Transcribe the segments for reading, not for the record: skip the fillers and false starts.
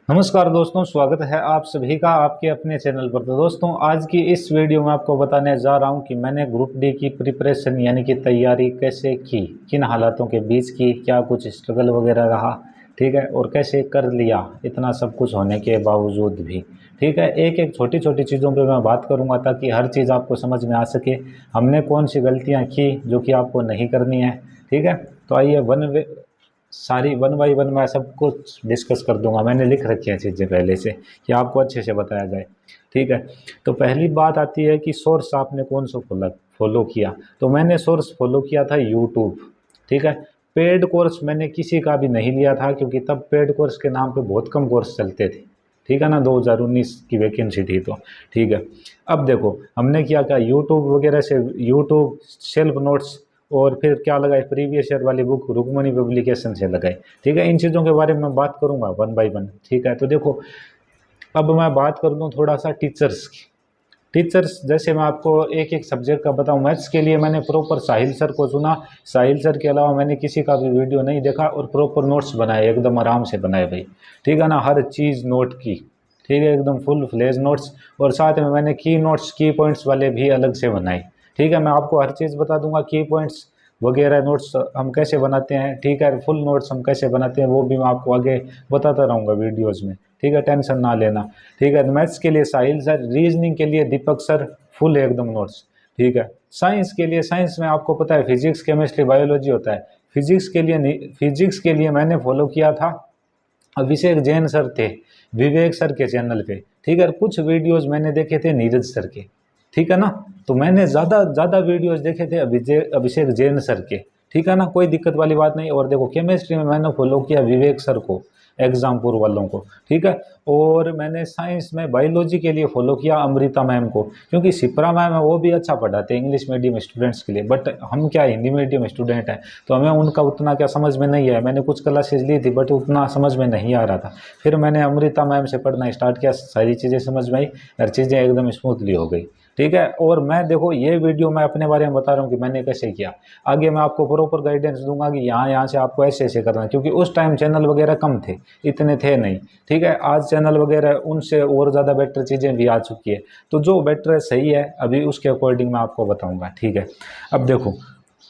नमस्कार दोस्तों, स्वागत है आप सभी का आपके अपने चैनल पर। तो दोस्तों, आज की इस वीडियो में आपको बताने जा रहा हूं कि मैंने ग्रुप डी की प्रिपरेशन यानी कि तैयारी कैसे की, किन हालातों के बीच की, क्या कुछ स्ट्रगल वगैरह रहा, ठीक है, और कैसे कर लिया इतना सब कुछ होने के बावजूद भी। ठीक है, एक एक छोटी छोटी चीज़ों पे मैं बात करूंगा ताकि हर चीज़ आपको समझ में आ सके। हमने कौन सी गलतियाँ की जो कि आपको नहीं करनी है। ठीक है, तो आइए सारी वन बाई वन मैं सब कुछ डिस्कस कर दूंगा। मैंने लिख रखी हैं चीज़ें पहले से कि आपको अच्छे से बताया जाए। ठीक है, तो पहली बात आती है कि सोर्स आपने कौन सा फॉलो किया। तो मैंने सोर्स फॉलो किया था यूट्यूब। ठीक है, पेड कोर्स मैंने किसी का भी नहीं लिया था क्योंकि तब पेड कोर्स के नाम पे बहुत कम कोर्स चलते थे। ठीक है ना, 2019 की वैकेंसी थी तो। ठीक है, अब देखो हमने क्या यूट्यूब वगैरह से, यूट्यूब, सेल्फ नोट्स, और फिर क्या लगाए, प्रीवियस ईयर वाली बुक रुक्मणी पब्लिकेशन से लगाए। ठीक है, इन चीज़ों के बारे में बात करूंगा वन बाय वन। ठीक है, तो देखो अब मैं बात कर दूं थोड़ा सा टीचर्स की। टीचर्स जैसे मैं आपको एक एक सब्जेक्ट का बताऊं। मैथ्स के लिए मैंने प्रॉपर साहिल सर को चुना। साहिल सर के अलावा मैंने किसी का भी वीडियो नहीं देखा और प्रॉपर नोट्स बनाए, एकदम आराम से बनाए भाई। ठीक है ना, हर चीज़ नोट की। ठीक है, एकदम फुल फ्लेज नोट्स, और साथ में मैंने की नोट्स, की पॉइंट्स वाले भी अलग से बनाए। ठीक है, मैं आपको हर चीज़ बता दूंगा, की पॉइंट्स वगैरह नोट्स हम कैसे बनाते हैं। ठीक है, फुल नोट्स हम कैसे बनाते हैं वो भी मैं आपको आगे बताता रहूँगा वीडियोज़ में। ठीक है, टेंशन ना लेना। ठीक है, मैथ्स के लिए साहिल सर, रीजनिंग के लिए दीपक सर, फुल एकदम नोट्स। ठीक है, साइंस के लिए, साइंस में आपको पता है फिजिक्स, केमिस्ट्री, बायोलॉजी होता है। फिजिक्स के लिए नहीं, फिजिक्स के लिए मैंने फॉलो किया था, अभिषेक जैन सर थे विवेक सर के चैनल पे। ठीक है, कुछ वीडियोस मैंने देखे थे नीरज सर के। ठीक है ना, तो मैंने ज़्यादा ज़्यादा वीडियोस देखे थे अभिषेक जैन सर के। ठीक है ना, कोई दिक्कत वाली बात नहीं। और देखो केमिस्ट्री में मैंने फॉलो किया विवेक सर को, एग्जामपुर वालों को। ठीक है, और मैंने साइंस में बायोलॉजी के लिए फॉलो किया अमृता मैम को, क्योंकि सिप्रा मैम है वो भी अच्छा पढ़ाते हैं इंग्लिश मीडियम स्टूडेंट्स के लिए। बट हम क्या हिंदी मीडियम स्टूडेंट हैं तो हमें उनका उतना क्या समझ में नहीं आया। मैंने कुछ क्लासेस ली थी बट उतना समझ में नहीं आ रहा था। फिर मैंने अमृता मैम से पढ़ना स्टार्ट किया, सारी चीज़ें समझ में आई, हर चीज़ें एकदम स्मूथली हो गई। ठीक है, और मैं देखो ये वीडियो मैं अपने बारे में बता रहा हूँ कि मैंने कैसे किया। आगे मैं आपको प्रॉपर गाइडेंस दूंगा कि यहाँ यहाँ से आपको ऐसे ऐसे करना है, क्योंकि उस टाइम चैनल वगैरह कम थे, इतने थे नहीं। ठीक है, आज चैनल वगैरह उनसे और ज़्यादा बेटर चीज़ें भी आ चुकी है, तो जो बेटर है सही है अभी उसके अकॉर्डिंग मैं आपको बताऊंगा। ठीक है, अब देखो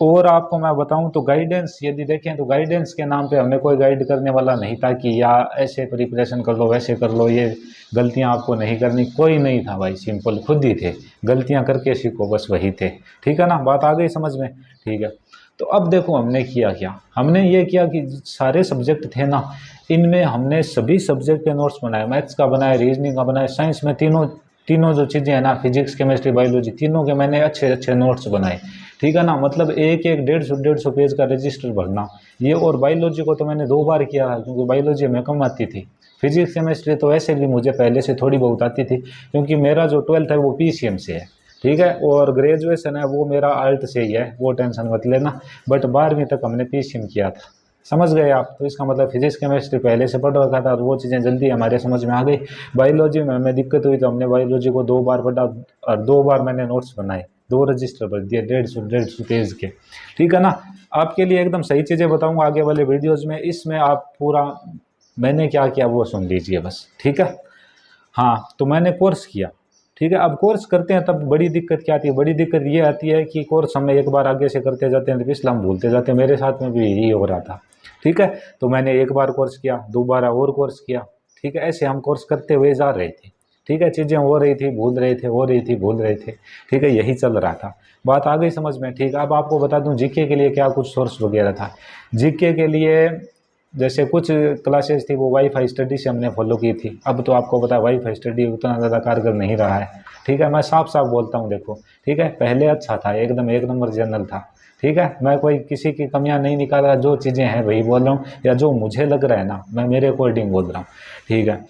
और आपको मैं बताऊं तो गाइडेंस यदि देखें तो गाइडेंस के नाम पे हमें कोई गाइड करने वाला नहीं था कि या ऐसे प्रिपरेशन कर लो, वैसे कर लो, ये गलतियां आपको नहीं करनी, कोई नहीं था भाई। सिंपल खुद ही थे, गलतियां करके सीखो, बस वही थे। ठीक है ना, बात आ गई समझ में। ठीक है, तो अब देखो हमने किया क्या। हमने ये किया कि सारे सब्जेक्ट थे ना, इनमें हमने सभी सब्जेक्ट के नोट्स बनाए। मैथ्स का बनाए, रीजनिंग का बनाए, साइंस में तीनों तीनों जो चीज़ें हैं ना, फिजिक्स, केमिस्ट्री, बायोलॉजी, तीनों के मैंने अच्छे अच्छे नोट्स बनाए। ठीक है ना, मतलब एक एक 150 पेज का रजिस्टर भरना ये। और बायोलॉजी को तो मैंने 2 बार किया है क्योंकि बायोलॉजी में कम आती थी। फिजिक्स केमिस्ट्री तो ऐसे भी मुझे पहले से थोड़ी बहुत आती थी क्योंकि मेरा जो 12th है वो पीसीएम से है। ठीक है, और ग्रेजुएशन है वो मेरा आर्ट से ही है, वो टेंशन मत लेना। बट 12वीं तक हमने पीसीएम किया था, समझ गए आप। तो इसका मतलब फिजिक्स केमिस्ट्री पहले से पढ़ रखा था और वो चीज़ें जल्दी हमारे समझ में आ गई। बायोलॉजी में हमें दिक्कत हुई तो हमने बायोलॉजी को 2 बार पढ़ा और 2 बार मैंने नोट्स बनाए, 2 रजिस्टर भर दिए 150 पेज के। ठीक है ना, आपके लिए एकदम सही चीज़ें बताऊंगा आगे वाले वीडियोज़ में, इसमें आप पूरा मैंने क्या किया वो सुन लीजिए बस। ठीक है, हाँ, तो मैंने कोर्स किया। ठीक है, अब कोर्स करते हैं तब बड़ी दिक्कत क्या आती है, बड़ी दिक्कत ये आती है कि कोर्स हमें एक बार आगे से करते जाते हैं तो पिछला हम भूलते जाते हैं। मेरे साथ में भी यही हो रहा था। ठीक है, तो मैंने एक बार कोर्स किया, दोबारा और कोर्स किया। ठीक है, ऐसे हम कोर्स करते हुए जा रहे थे। ठीक है, चीज़ें हो रही थी, भूल रहे थे, हो रही थी, भूल रहे थे। ठीक है, यही चल रहा था। बात आ गई समझ में। ठीक है, अब आपको बता दूं जीके के लिए क्या कुछ सोर्स वगैरह था। जीके के लिए जैसे कुछ क्लासेस थी वो वाईफाई स्टडी से हमने फॉलो की थी। अब तो आपको पता है वाईफाई स्टडी उतना ज़्यादा कारगर नहीं रहा है। ठीक है, मैं साफ साफ बोलता हूँ देखो। ठीक है, पहले अच्छा था, एकदम एक नंबर चैनल था। ठीक है, मैं कोई किसी की कमियां नहीं निकाल रहा, जो चीज़ें हैं वही बोल रहा हूँ, या जो मुझे लग रहा है ना मैं मेरे अकॉर्डिंग बोल रहा हूँ। ठीक है,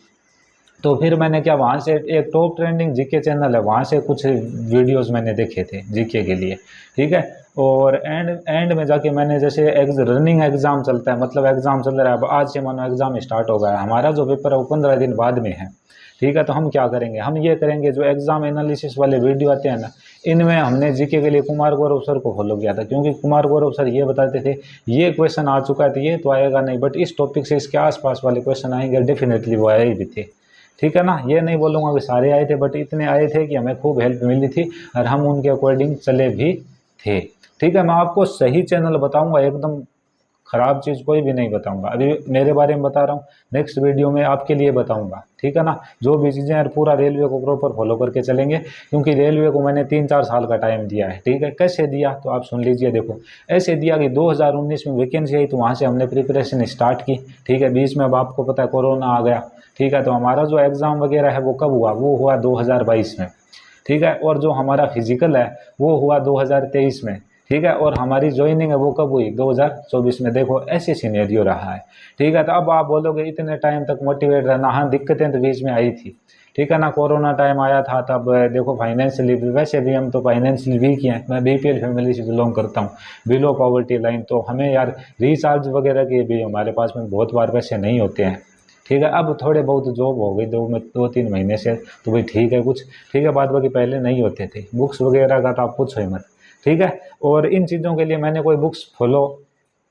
तो फिर मैंने क्या, वहाँ से एक टॉप ट्रेंडिंग जीके चैनल है, वहाँ से कुछ वीडियोस मैंने देखे थे जीके के लिए। ठीक है, और एंड में जाके मैंने जैसे रनिंग एग्ज़ाम चलता है, मतलब एग्ज़ाम चल रहा है, अब आज से मानो एग्ज़ाम स्टार्ट हो गया है, हमारा जो पेपर है वो 15 दिन बाद में है। ठीक है, तो हम क्या करेंगे, हम ये करेंगे जो एग्ज़ाम एनालिसिस वाले वीडियो आते हैं ना, इनमें हमने जीके के लिए कुमार गौरव सर को फॉलो किया था, क्योंकि कुमार गौरव सर ये बताते थे ये क्वेश्चन आ चुका है तो ये तो आएगा नहीं, बट इस टॉपिक से इसके आसपास वाले क्वेश्चन आएंगे, डेफिनेटली वो आए भी थे। ठीक है ना, ये नहीं बोलूँगा कि सारे आए थे, बट इतने आए थे कि हमें खूब हेल्प मिली थी और हम उनके अकॉर्डिंग चले भी थे। ठीक है, मैं आपको सही चैनल बताऊंगा, एकदम ख़राब चीज़ कोई भी नहीं बताऊंगा। अभी मेरे बारे में बता रहा हूँ, नेक्स्ट वीडियो में आपके लिए बताऊंगा। ठीक है ना, जो भी चीज़ें हैं पूरा रेलवे को प्रॉपर फॉलो करके चलेंगे, क्योंकि रेलवे को मैंने 3-4 साल का टाइम दिया है। ठीक है, कैसे दिया तो आप सुन लीजिए। देखो, ऐसे दिया कि 2019 में वैकेंसी आई तो वहाँ से हमने प्रिपरेशन स्टार्ट की। ठीक है, बीच में अब आपको पता है कोरोना आ गया। ठीक है, तो हमारा जो एग्ज़ाम वगैरह है वो कब हुआ, वो हुआ 2022 में। ठीक है, और जो हमारा फिजिकल है वो हुआ 2023 में। ठीक है, और हमारी ज्वाइनिंग है वो कब हुई, 2024 में। देखो ऐसे सिनेरियो रहा है। ठीक है, तो अब आप बोलोगे इतने टाइम तक मोटिवेट रहना, हाँ दिक्कतें तो बीच में आई थी। ठीक है ना, कोरोना टाइम आया था तब देखो फाइनेंशियली भी, वैसे भी हम तो फाइनेंशियली वीक हैं, मैं बीपीएल फैमिली से बिलोंग करता हूँ, बिलो पॉवर्टी लाइन। तो हमें यार रिचार्ज वगैरह के भी हमारे पास में बहुत बार पैसे नहीं होते हैं। ठीक है, अब थोड़े बहुत जॉब हो गई 2-3 महीने से, तो भाई ठीक है कुछ। ठीक है, बाद बाकी पहले नहीं होते थे, बुक्स वगैरह का तो आप पूछो ही मत। ठीक है, और इन चीज़ों के लिए मैंने कोई बुक्स फॉलो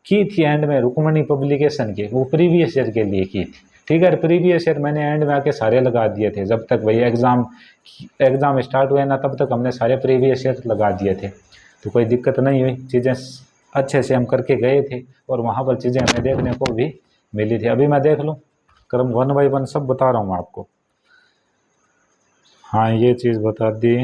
की थी एंड में, रुक्मणी पब्लिकेशन की, वो प्रीवियस ईयर के लिए की थी। ठीक है, प्रीवियस ईयर मैंने एंड में आके सारे लगा दिए थे, जब तक भाई एग्ज़ाम स्टार्ट हुए ना तब तक हमने सारे प्रीवियस ईयर लगा दिए थे, तो कोई दिक्कत नहीं हुई, चीज़ें अच्छे से हम करके गए थे और वहाँ पर चीज़ें हमें देखने को भी मिली थी। अभी मैं देख लूँ, क्रम 1 बाई 1 सब बता रहा हूँ आपको। हाँ ये चीज़ बता दी।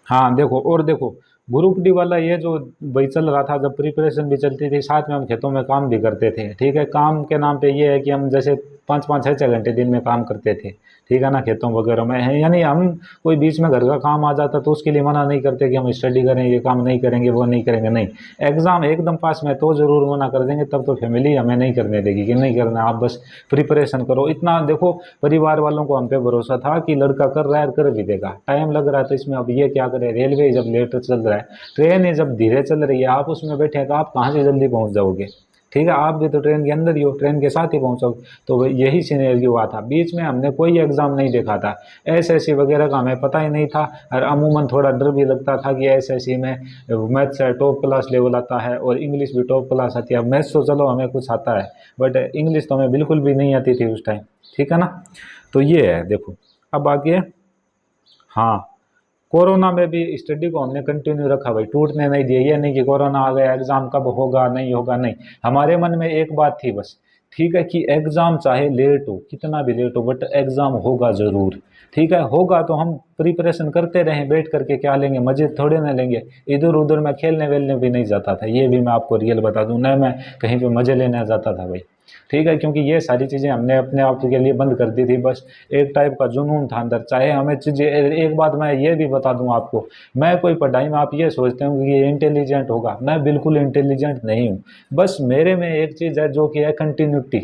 हाँ देखो, और देखो ग्रुप डी वाला ये जो भाई चल रहा था, जब प्रिपरेशन भी चलती थी साथ में हम खेतों में काम भी करते थे। ठीक है, काम के नाम पे ये है कि हम जैसे 5-5 6-6 घंटे दिन में काम करते थे। ठीक है ना, खेतों वगैरह में है, यानी हम कोई बीच में घर का काम आ जाता तो उसके लिए मना नहीं करते कि हम स्टडी करें, ये काम नहीं करेंगे, वो नहीं करेंगे, नहीं। एग्ज़ाम एकदम पास में तो ज़रूर मना कर देंगे, तब तो फैमिली हमें नहीं करने देगी कि नहीं करना, आप बस प्रिपरेशन करो। इतना देखो परिवार वालों को हम पे भरोसा था कि लड़का कर रहा है, कर भी देगा, टाइम लग रहा है तो इसमें अब ये क्या करे, रेलवे जब लेट चल रहा है, ट्रेन है जब धीरे चल रही है, आप उसमें बैठे हैं तो आप कहाँ से जल्दी पहुँच जाओगे। ठीक है, आप भी तो ट्रेन के अंदर ही हो, ट्रेन के साथ ही पहुँचोगे। तो यही सिनेरियो हुआ था, बीच में हमने कोई एग्ज़ाम नहीं देखा था, एसएससी वगैरह का हमें पता ही नहीं था। और अमूमन थोड़ा डर भी लगता था कि एसएससी में मैथ्स टॉप क्लास लेवल आता है और इंग्लिश भी टॉप क्लास आती है। अब मैथ्स तो चलो हमें कुछ आता है, बट इंग्लिश तो हमें बिल्कुल भी नहीं आती थी उस टाइम। ठीक है ना, तो ये है देखो। अब आगे, हाँ कोरोना में भी स्टडी को हमने कंटिन्यू रखा भाई, टूटने नहीं दिया। ये नहीं कि कोरोना आ गया एग्ज़ाम कब होगा नहीं होगा, नहीं। हमारे मन में एक बात थी बस, ठीक है, कि एग्ज़ाम चाहे लेट हो, कितना भी लेट हो, बट एग्ज़ाम होगा ज़रूर। ठीक है, होगा तो हम प्रिपरेशन करते रहें, बैठ करके क्या लेंगे, मज़े थोड़े ना लेंगे। इधर उधर मैं खेलने वेलने भी नहीं जाता था, ये भी मैं आपको रियल बता दूं, न मैं कहीं पे मज़े लेने जाता था भाई। ठीक है, क्योंकि ये सारी चीज़ें हमने अपने आप के लिए बंद कर दी थी, बस एक टाइप का जुनून था अंदर। चाहे हमें चीज़ें, एक बात मैं ये भी बता दूं आपको, मैं कोई पढ़ाई में आप ये सोचते हो कि ये इंटेलिजेंट होगा, मैं बिल्कुल इंटेलिजेंट नहीं हूँ। बस मेरे में एक चीज़ है जो कि है कंटिन्यूटी,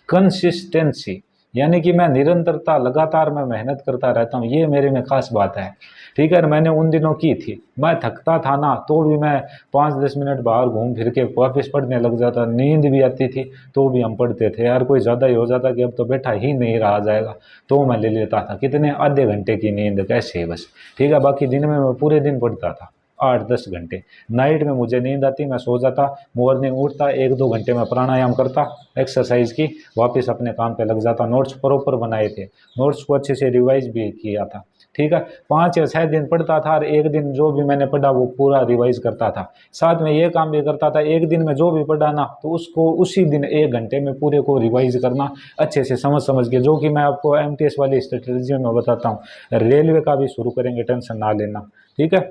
कंसिस्टेंसी, यानी कि मैं निरंतरता, लगातार मैं मेहनत करता रहता हूँ, ये मेरे में खास बात है। ठीक है, मैंने उन दिनों की थी, मैं थकता था ना तो भी मैं 5-10 मिनट बाहर घूम फिर के वापस पढ़ने लग जाता, नींद भी आती थी तो भी हम पढ़ते थे। यार कोई ज़्यादा ही हो जाता कि अब तो बैठा ही नहीं रहा जाएगा, तो मैं ले लेता था कितने, आधे घंटे की नींद कैसे बस। ठीक है, बाकी दिन में मैं पूरे दिन पढ़ता था 8-10 घंटे। नाइट में मुझे नींद आती, मैं सो जाता, मॉर्निंग उठता, 1-2 घंटे में प्राणायाम करता, एक्सरसाइज की, वापस अपने काम पे लग जाता। नोट्स प्रॉपर बनाए थे, नोट्स को अच्छे से रिवाइज भी किया था। ठीक है, 5 या 6 दिन पढ़ता था और एक दिन जो भी मैंने पढ़ा वो पूरा रिवाइज करता था। साथ में ये काम भी करता था, एक दिन में जो भी पढ़ा ना तो उसको उसी दिन 1 घंटे में पूरे को रिवाइज करना, अच्छे से समझ समझ के, जो कि मैं आपको एमटीएस वाली स्ट्रेटजी में बताता हूँ। रेलवे का भी शुरू करेंगे, टेंशन ना लेना। ठीक है,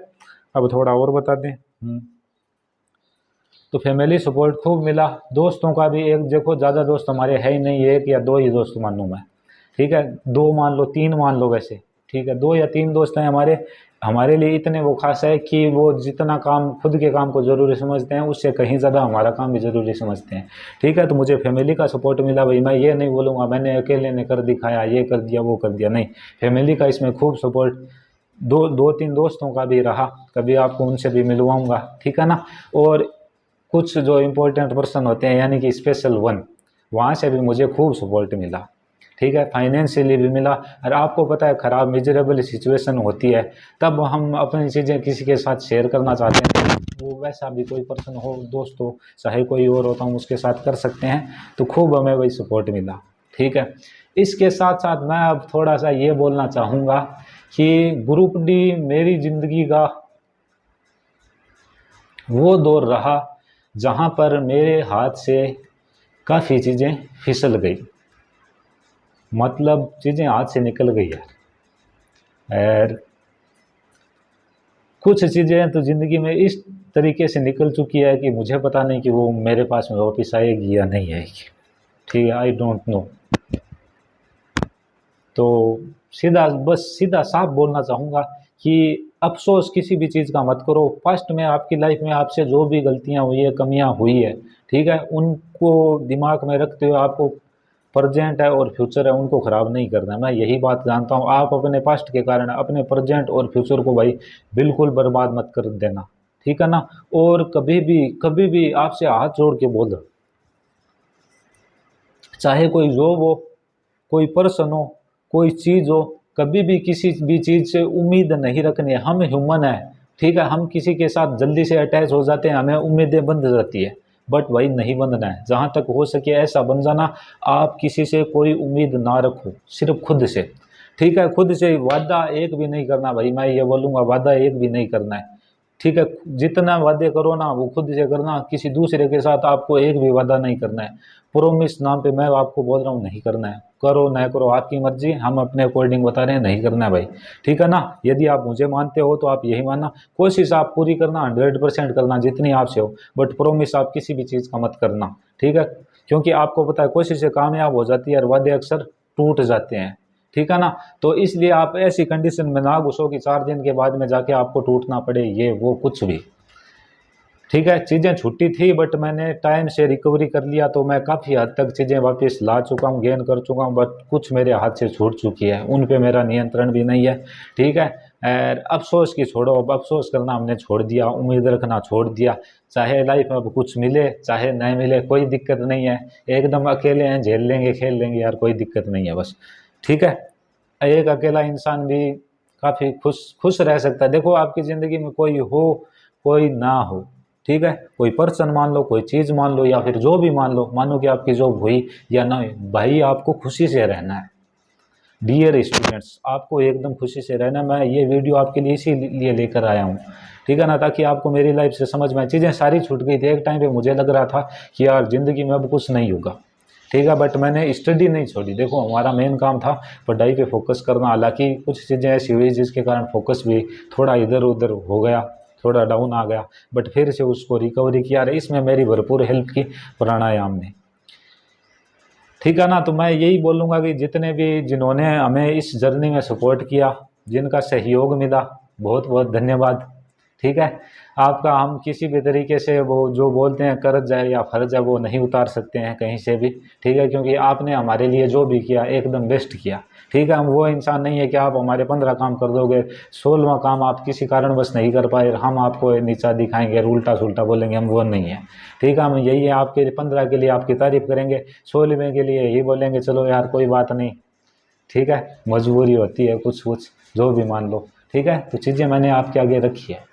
अब थोड़ा और बता दें। तो फैमिली सपोर्ट खूब मिला, दोस्तों का भी, एक देखो ज़्यादा दोस्त हमारे है ही नहीं, 1 या 2 ही दोस्त मानूँ मैं। ठीक है, 2 मान लो, 3 मान लो वैसे। ठीक है, 2 या 3 दोस्त हैं हमारे, हमारे लिए इतने वो खास है कि वो जितना काम, खुद के काम को ज़रूरी समझते हैं, उससे कहीं ज़्यादा हमारा काम भी ज़रूरी समझते हैं। ठीक है, तो मुझे फैमिली का सपोर्ट मिला भाई, मैं ये नहीं बोलूँगा मैंने अकेले ने कर दिखाया, ये कर दिया वो कर दिया, नहीं। फैमिली का इसमें खूब सपोर्ट, 2-3 दोस्तों का भी रहा, कभी आपको उनसे भी मिलवाऊंगा। ठीक है ना, और कुछ जो इम्पोर्टेंट पर्सन होते हैं यानी कि स्पेशल वन, वहाँ से भी मुझे खूब सपोर्ट मिला। ठीक है, फाइनेंशियली भी मिला। और आपको पता है ख़राब मिजरेबल सिचुएशन होती है तब हम अपनी चीज़ें किसी के साथ शेयर करना चाहते हैं, वो वैसा भी कोई पर्सन हो, दोस्त हो, चाहे कोई और होता हूँ, उसके साथ कर सकते हैं, तो खूब हमें वही सपोर्ट मिला। ठीक है, इसके साथ साथ मैं अब थोड़ा सा ये बोलना चाहूँगा कि ग्रुप डी मेरी ज़िंदगी का वो दौर रहा जहाँ पर मेरे हाथ से काफ़ी चीज़ें फिसल गई, मतलब चीज़ें हाथ से निकल गई यार। और कुछ चीज़ें तो ज़िंदगी में इस तरीके से निकल चुकी है कि मुझे पता नहीं कि वो मेरे पास में वापस आएगी या नहीं आएगी। ठीक है, आई डोंट नो। तो सीधा साफ बोलना चाहूँगा कि अफसोस किसी भी चीज़ का मत करो। फर्स्ट में आपकी लाइफ में आपसे जो भी गलतियाँ हुई है, कमियाँ हुई है, ठीक है, उनको दिमाग में रखते हुए आपको प्रेजेंट है और फ्यूचर है उनको ख़राब नहीं करना है। मैं यही बात जानता हूँ। आप अपने पास्ट के कारण अपने प्रेजेंट और फ्यूचर को भाई बिल्कुल बर्बाद मत कर देना, ठीक है ना। और कभी भी आपसे हाथ जोड़ के बोल, चाहे कोई जॉब हो, कोई पर्सन हो, कोई चीज़ हो, कभी भी किसी भी चीज़ से उम्मीद नहीं रखनी है। हम ह्यूमन है, ठीक है, हम किसी के साथ जल्दी से अटैच हो जाते हैं, हमें उम्मीदें बंध जाती है, बट वही नहीं बंधना है। जहाँ तक हो सके ऐसा बन जाना, आप किसी से कोई उम्मीद ना रखो, सिर्फ खुद से। ठीक है, खुद से वादा एक भी नहीं करना भाई, मैं ये बोलूँगा वादा एक भी नहीं करना है। ठीक है, जितना वादे करो ना वो खुद से करना, किसी दूसरे के साथ आपको एक भी वादा नहीं करना है। प्रोमिस नाम पे मैं आपको बोल रहा हूँ, नहीं करना है। करो ना करो आपकी मर्जी, हम अपने अकॉर्डिंग बता रहे हैं, नहीं करना है भाई, ठीक है ना। यदि आप मुझे मानते हो तो आप यही मानना, कोशिश आप पूरी करना, 100% करना जितनी आपसे हो, बट प्रोमिस आप किसी भी चीज़ का मत करना, ठीक है। क्योंकि आपको पता है कोशिश से कामयाब हो जाती है और वादे अक्सर टूट जाते हैं, ठीक है ना। तो इसलिए आप ऐसी कंडीशन में ना घुसो कि 4 दिन के बाद में जाके आपको टूटना पड़े, ये वो कुछ भी। ठीक है, चीज़ें छुट्टी थी बट मैंने टाइम से रिकवरी कर लिया, तो मैं काफ़ी हद तक चीज़ें वापस ला चुका हूँ, गेन कर चुका हूँ, बट कुछ मेरे हाथ से छूट चुकी है, उन पे मेरा नियंत्रण भी नहीं है, ठीक है। और अफसोस की छोड़ो, अब अफसोस करना हमने छोड़ दिया, उम्मीद रखना छोड़ दिया। चाहे लाइफ में अब कुछ मिले चाहे नहीं मिले कोई दिक्कत नहीं है, एकदम अकेले हैं, झेल लेंगे, खेल लेंगे यार, कोई दिक्कत नहीं है बस, ठीक है। एक अकेला इंसान भी काफ़ी खुश खुश रह सकता है। देखो आपकी ज़िंदगी में कोई हो कोई ना हो, ठीक है, कोई पर्सन मान लो, कोई चीज़ मान लो, या फिर जो भी मान लो, मानो कि आपकी जॉब हुई या ना हुई, भाई आपको खुशी से रहना है। डियर स्टूडेंट्स, आपको एकदम खुशी से रहना। मैं ये वीडियो आपके लिए इसीलिए लेकर आया हूँ, ठीक है ना, ताकि आपको मेरी लाइफ से समझ में आए। चीज़ें सारी छूट गई थी, एक टाइम पे मुझे लग रहा था कि यार ज़िंदगी में अब कुछ नहीं होगा, ठीक है, बट मैंने स्टडी नहीं छोड़ी। देखो हमारा मेन काम था पढ़ाई पे फोकस करना, हालांकि कुछ चीज़ें ऐसी हुई जिसके कारण फोकस भी थोड़ा इधर उधर हो गया, थोड़ा डाउन आ गया, बट फिर से उसको रिकवरी किया। और इसमें मेरी भरपूर हेल्प की प्राणायाम ने, ठीक है ना। तो मैं यही बोलूँगा कि जितने भी जिन्होंने हमें इस जर्नी में सपोर्ट किया, जिनका सहयोग मिला, बहुत बहुत धन्यवाद, ठीक है। आपका हम किसी भी तरीके से वो जो बोलते हैं कर्ज है या फर्ज है वो नहीं उतार सकते हैं कहीं से भी, ठीक है, क्योंकि आपने हमारे लिए जो भी किया एकदम बेस्ट किया, ठीक है। हम वो इंसान नहीं है कि आप हमारे 15 काम कर दोगे, 16वां काम आप किसी कारणवश नहीं कर पाए, हम आपको नीचा दिखाएंगे, उल्टा सुल्टा बोलेंगे, हम वो नहीं है, ठीक है। हम यही है, आपके 15 के लिए आपकी तारीफ करेंगे, 16वें के लिए यही बोलेंगे चलो यार कोई बात नहीं, ठीक है, मजबूरी होती है कुछ कुछ, जो भी मान लो, ठीक है। तो चीज़ें मैंने आपके आगे रखी है,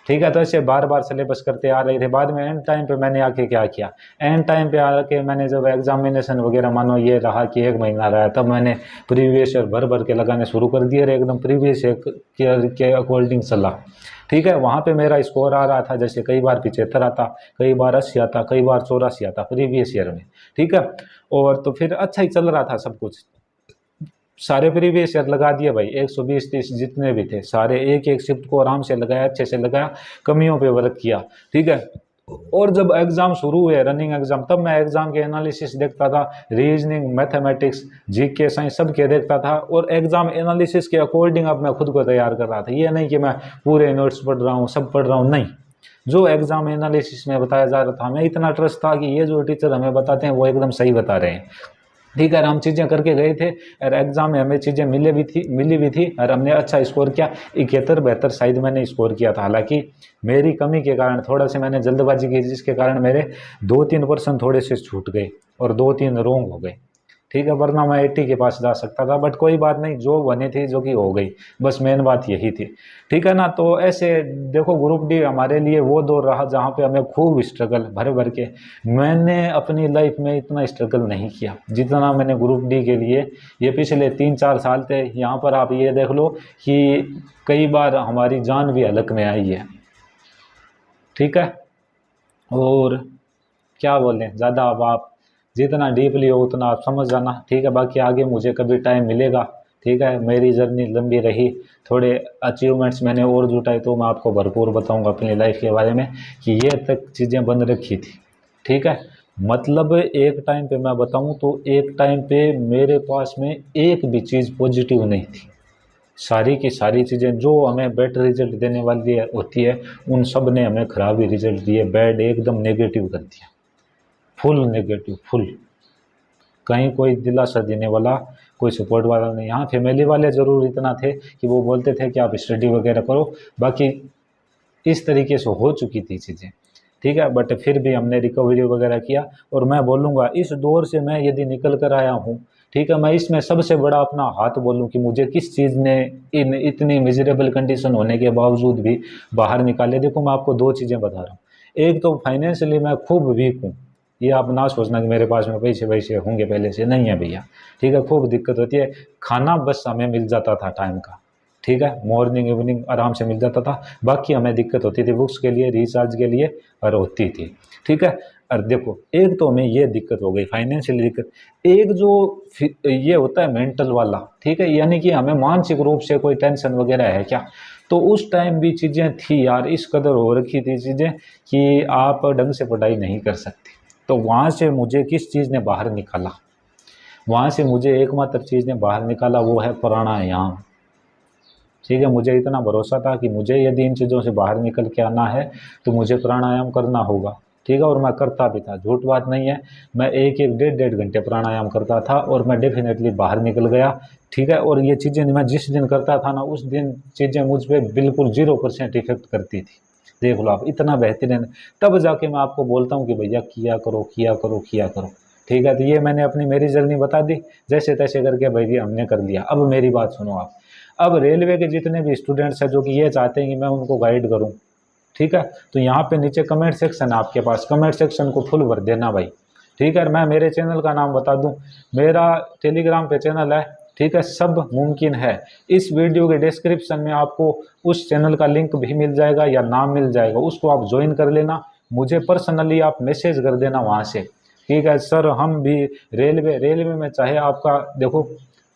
ठीक है। तो ऐसे बार बार सिलेबस करते आ रहे थे। बाद में एंड टाइम पे मैंने आके क्या किया, एंड टाइम पे आके मैंने जब एग्जामिनेशन वगैरह मानो ये रहा कि 1 महीना रहा, तब मैंने प्रीवियस ईयर भर भर के लगाने शुरू कर दिए और एकदम प्रीवियस ईयर के अकॉर्डिंग चला, ठीक है। वहाँ पे मेरा स्कोर आ रहा था, जैसे कई बार 75 आता, कई बार 80 आता, कई बार 84 आता प्रीवियस ईयर में, ठीक है। और तो फिर अच्छा ही चल रहा था सब कुछ, सारे प्रीवियस ईयर लगा दिए भाई, 120-30 जितने भी थे सारे, एक एक शिफ्ट को आराम से लगाया, अच्छे से लगाया, कमियों पे वर्क किया, ठीक है। और जब एग्ज़ाम शुरू हुए, रनिंग एग्ज़ाम, तब मैं एग्ज़ाम के एनालिसिस देखता था, रीजनिंग, मैथमेटिक्स, जीके, साइंस सब के देखता था, और एग्ज़ाम एनालिसिस के अकॉर्डिंग अब मैं खुद को तैयार कर रहा था। ये नहीं कि मैं पूरे नोट्स पढ़ रहा हूँ, सब पढ़ रहा हूँ, नहीं। जो एग्ज़ाम एनालिसिस में बताया जा रहा था, हमें इतना ट्रस्ट था कि ये जो टीचर हमें बताते हैं वो एकदम सही बता रहे हैं, ठीक है। हम चीज़ें करके गए थे और एग्ज़ाम में हमें चीज़ें मिली भी थी और हमने अच्छा स्कोर किया, 71-72 शायद मैंने स्कोर किया था। हालांकि मेरी कमी के कारण थोड़ा से मैंने जल्दबाजी की, जिसके कारण मेरे 2-3 पर्सन थोड़े से छूट गए और 2-3 रोंग हो गए, ठीक है, वरना मैं 80 के पास जा सकता था, बट कोई बात नहीं, जो बनी थी जो कि हो गई, बस मेन बात यही थी। ठीक है ना। तो ऐसे देखो ग्रुप डी हमारे लिए वो दौर रहा जहाँ पे हमें खूब स्ट्रगल भर भर के, मैंने अपनी लाइफ में इतना स्ट्रगल नहीं किया जितना मैंने ग्रुप डी के लिए ये पिछले 3-4 साल थे। यहाँ पर आप ये देख लो कि कई बार हमारी जान भी हलक में आई है। ठीक है, और क्या बोलें ज़्यादा, अब आप जितना डीपली हो उतना आप समझ जाना। ठीक है, बाकी आगे मुझे कभी टाइम मिलेगा, ठीक है, मेरी जर्नी लंबी रही, थोड़े अचीवमेंट्स मैंने और जुटाए तो मैं आपको भरपूर बताऊंगा अपनी लाइफ के बारे में कि ये तक चीज़ें बन रखी थी। ठीक है, मतलब एक टाइम पे मैं बताऊं तो एक टाइम पे मेरे पास में एक भी चीज़ पॉजिटिव नहीं थी। सारी की सारी चीज़ें जो हमें बेटर रिजल्ट देने वाली होती है उन सब ने हमें खराब ही रिजल्ट दिए, बैड एकदम नेगेटिव कर दिया, फुल नेगेटिव, फुल। कहीं कोई दिलासा देने वाला, कोई सपोर्ट वाला नहीं। हाँ, फैमिली वाले ज़रूर इतना थे कि वो बोलते थे कि आप स्टडी वगैरह करो, बाकी इस तरीके से हो चुकी थी चीज़ें। ठीक है, बट फिर भी हमने रिकवरी वगैरह किया, और मैं बोलूँगा इस दौर से मैं यदि निकल कर आया हूँ, ठीक है, मैं इसमें सबसे बड़ा अपना हाथ बोलूँ कि मुझे किस चीज़ ने इन इतनी मिजरेबल कंडीशन होने के बावजूद भी बाहर निकाले। देखो मैं आपको दो चीज़ें बता रहा हूँ। एक तो फाइनेंशियली मैं खूब वीक हूँ, ये आप ना सोचना कि मेरे पास में पैसे वैसे होंगे, पहले से नहीं है भैया। ठीक है, खूब दिक्कत होती है। खाना बस हमें मिल जाता था टाइम का, ठीक है, मॉर्निंग इवनिंग आराम से मिल जाता था, बाकी हमें दिक्कत होती थी बुक्स के लिए, रिचार्ज के लिए, और होती थी। ठीक है, और देखो एक तो हमें ये दिक्कत हो गई फाइनेंशियल दिक्कत, एक जो ये होता है मेंटल वाला, ठीक है, यानी कि हमें मानसिक रूप से कोई टेंशन वगैरह है क्या, तो उस टाइम भी चीज़ें थी यार, इस कदर हो रखी थी चीज़ें कि आप ढंग से पढ़ाई नहीं कर सकते। तो वहाँ से मुझे किस चीज़ ने बाहर निकाला, वहाँ से मुझे एकमात्र चीज़ ने बाहर निकाला, वो है प्राणायाम। ठीक है, मुझे इतना भरोसा था कि मुझे यदि इन चीज़ों से बाहर निकल के आना है तो मुझे प्राणायाम करना होगा। ठीक है, और मैं करता भी था, झूठ बात नहीं है, मैं एक एक डेढ़ घंटे प्राणायाम करता था और मैं डेफिनेटली बाहर निकल गया। ठीक है, और ये चीज़ें मैं जिस दिन करता था ना, उस दिन चीज़ें मुझ पर बिल्कुल 0% इफेक्ट करती थी। देख लो आप, इतना बेहतरीन, तब जाके मैं आपको बोलता हूँ कि भैया किया करो, किया करो, किया करो। ठीक है, तो ये मैंने अपनी मेरी जर्नी बता दी, जैसे तैसे करके भैया हमने कर लिया। अब मेरी बात सुनो आप, अब रेलवे के जितने भी स्टूडेंट्स हैं जो कि ये चाहते हैं कि मैं उनको गाइड करूं, ठीक है, तो यहाँ पे नीचे कमेंट सेक्शन है आपके पास, कमेंट सेक्शन को फुल भर देना भाई। ठीक है, मैं मेरे चैनल का नाम बता दूं, मेरा टेलीग्राम पे चैनल है, ठीक है, सब मुमकिन है। इस वीडियो के डिस्क्रिप्शन में आपको उस चैनल का लिंक भी मिल जाएगा या नाम मिल जाएगा, उसको आप ज्वाइन कर लेना, मुझे पर्सनली आप मैसेज कर देना वहाँ से। ठीक है सर, हम भी रेलवे में, चाहे आपका देखो,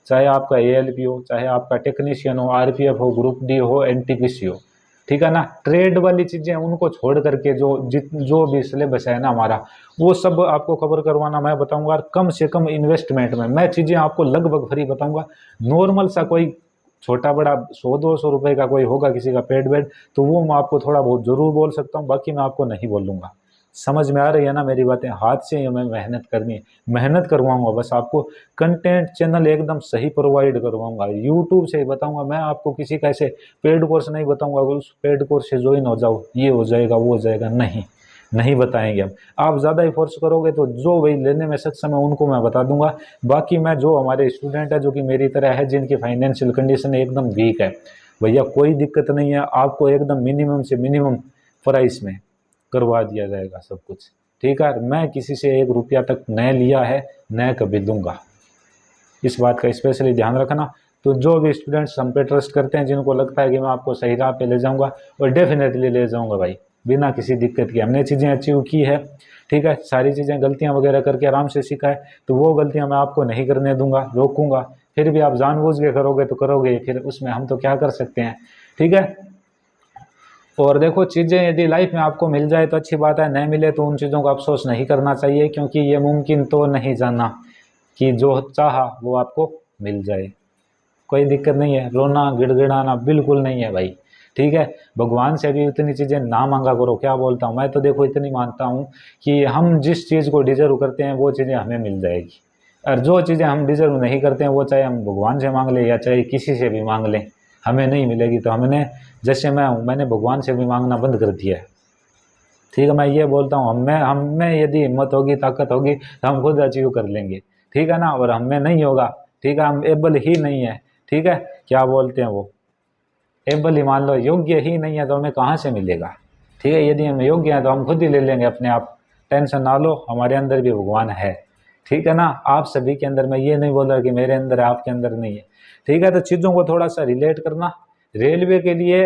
चाहे आपका एएलपी हो, चाहे आपका टेक्नीशियन हो, आरपीएफ हो, ग्रुप डी हो, एनटीपीसी हो, ठीक है ना, ट्रेड वाली चीज़ें उनको छोड़ करके जो भी सिलेबस है ना हमारा, वो सब आपको कवर करवाना मैं बताऊंगा, और कम से कम इन्वेस्टमेंट में मैं चीज़ें आपको लगभग फ्री बताऊंगा। नॉर्मल सा कोई छोटा बड़ा 100-200 रुपये का कोई होगा किसी का पेड वेड, तो वो मैं आपको थोड़ा बहुत ज़रूर बोल सकता हूँ, बाकी मैं आपको नहीं बोलूँगा। समझ में आ रही है ना मेरी बातें, हाथ से ही हमें मेहनत करनी है, मेहनत करवाऊंगा बस आपको, कंटेंट चैनल एकदम सही प्रोवाइड करवाऊंगा, यूट्यूब से ही बताऊंगा, मैं आपको किसी का ऐसे पेड कोर्स नहीं बताऊंगा, उस पेड कोर्स से ज्वाइन हो जाओ, ये हो जाएगा वो हो जाएगा, नहीं, नहीं बताएंगे हम। आप ज़्यादा ही फोर्स करोगे तो जो वही लेने में सक्षम है उनको मैं बता दूंगा, बाकी मैं जो हमारे स्टूडेंट है जो कि मेरी तरह है, जिनकी फाइनेंशियल कंडीशन एकदम वीक है, भैया कोई दिक्कत नहीं है, आपको एकदम मिनिमम से मिनिमम प्राइस में करवा दिया जाएगा सब कुछ। ठीक है, मैं किसी से 1 रुपया तक न लिया है, न कभी दूंगा, इस बात का स्पेशली ध्यान रखना। तो जो भी स्टूडेंट्स हम पे ट्रस्ट करते हैं, जिनको लगता है कि मैं आपको सही राह पे ले जाऊंगा, और डेफिनेटली ले जाऊंगा भाई, बिना किसी दिक्कत के। हमने चीज़ें अचीव की है, ठीक है, सारी चीज़ें गलतियां वगैरह करके आराम से सीखा है, तो वो गलतियां मैं आपको नहीं करने दूंगा, रोकूंगा। फिर भी आप जानबूझ के करोगे तो करोगे, फिर उसमें हम तो क्या कर सकते हैं। ठीक है, और देखो चीज़ें यदि लाइफ में आपको मिल जाए तो अच्छी बात है, नहीं मिले तो उन चीज़ों का अफसोस नहीं करना चाहिए, क्योंकि ये मुमकिन तो नहीं जाना कि जो चाहा वो आपको मिल जाए। कोई दिक्कत नहीं है, रोना गिड़गिड़ाना बिल्कुल नहीं है भाई। ठीक है, भगवान से भी उतनी चीज़ें ना मांगा करो, क्या बोलता हूँ मैं तो, देखो इतनी मानता हूँ कि हम जिस चीज़ को डिजर्व करते हैं वो चीज़ें हमें मिल जाएगी, और जो चीज़ें हम डिजर्व नहीं करते हैं वो चाहे हम भगवान से मांग लें या चाहे किसी से भी मांग लें, हमें नहीं मिलेगी। तो हमने, जैसे मैं हूँ, मैंने भगवान से भी मांगना बंद कर दिया है। ठीक है, मैं ये बोलता हूँ, हम में यदि हिम्मत होगी, ताकत होगी, तो हम खुद अचीव कर लेंगे। ठीक है ना, और हमें नहीं होगा, ठीक है, हम एबल ही नहीं है, ठीक है, क्या बोलते हैं वो, एबल ही मान लो, योग्य ही नहीं है तो हमें कहाँ से मिलेगा, ठीक है। यदि हम योग्य हैं तो हम खुद ही ले लेंगे अपने आप, टेंशन ना लो, हमारे अंदर भी भगवान है, ठीक है ना। आप सभी के अंदर, मैं ये नहीं बोल रहा कि मेरे अंदर है आपके अंदर नहीं है, ठीक है। तो चीज़ों को थोड़ा सा रिलेट करना। रेलवे के लिए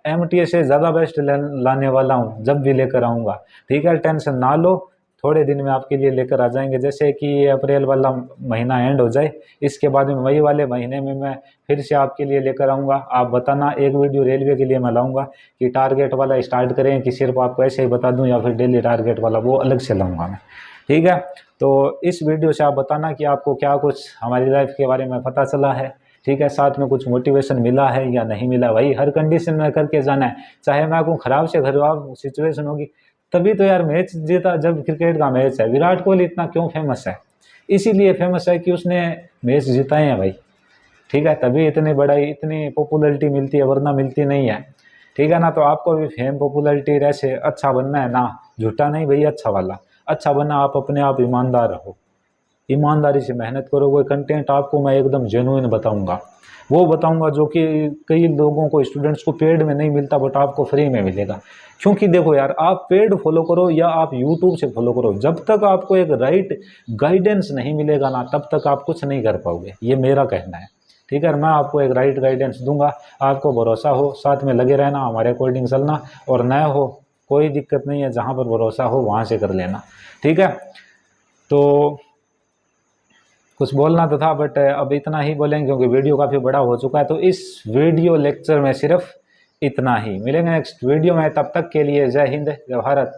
MTS से ज़्यादा बेस्ट लाने वाला हूँ, जब भी लेकर आऊँगा, ठीक है, टेंशन ना लो, थोड़े दिन में आपके लिए लेकर आ जाएंगे। जैसे कि ये अप्रैल वाला महीना एंड हो जाए, इसके बाद में मई वाले महीने में मैं फिर से आपके लिए लेकर आऊँगा। आप बताना, एक वीडियो रेलवे के लिए मैं लाऊंगा कि टारगेट वाला स्टार्ट करें कि सिर्फ आपको ऐसे ही बता दूं, या फिर डेली टारगेट वाला, वो अलग से लाऊंगा मैं, ठीक है। तो इस वीडियो से आप बताना कि आपको क्या कुछ हमारी लाइफ के बारे में पता चला है, ठीक है, साथ में कुछ मोटिवेशन मिला है या नहीं मिला। भाई हर कंडीशन में करके जाना है, चाहे मैं आपको खराब से खराब सिचुएशन होगी तभी तो यार मैच जीता। जब क्रिकेट का मैच है, विराट कोहली इतना क्यों फेमस है, इसीलिए फेमस है कि उसने मैच जिताए हैं भाई, ठीक है, तभी इतनी बड़ाई, इतनी पॉपुलैरिटी मिलती है, वरना मिलती नहीं है, ठीक है ना। तो आपको भी फेम पॉपुलैरिटी ऐसे अच्छा बनना है ना, झूठा नहीं भाई, अच्छा वाला, अच्छा बनना। आप अपने आप ईमानदार रहो, ईमानदारी से मेहनत करो। कोई कंटेंट आपको मैं एकदम जेन्युइन बताऊंगा, वो बताऊंगा जो कि कई लोगों को, स्टूडेंट्स को पेड में नहीं मिलता, बट आपको फ्री में मिलेगा। क्योंकि देखो यार, आप पेड फॉलो करो या आप यूट्यूब से फॉलो करो, जब तक आपको एक राइट गाइडेंस नहीं मिलेगा ना, तब तक आप कुछ नहीं कर पाओगे, ये मेरा कहना है, ठीक है। मैं आपको एक राइट गाइडेंस दूंगा, आपको भरोसा हो, साथ में लगे रहना, हमारे अकॉर्डिंग चलना, और न हो कोई दिक्कत नहीं है, जहाँ पर भरोसा हो वहाँ से कर लेना, ठीक है। तो कुछ बोलना तो था, बट अब इतना ही बोलेंगे क्योंकि वीडियो काफ़ी बड़ा हो चुका है। तो इस वीडियो लेक्चर में सिर्फ इतना ही, मिलेंगे नेक्स्ट वीडियो में, तब तक के लिए जय हिंद, जय भारत।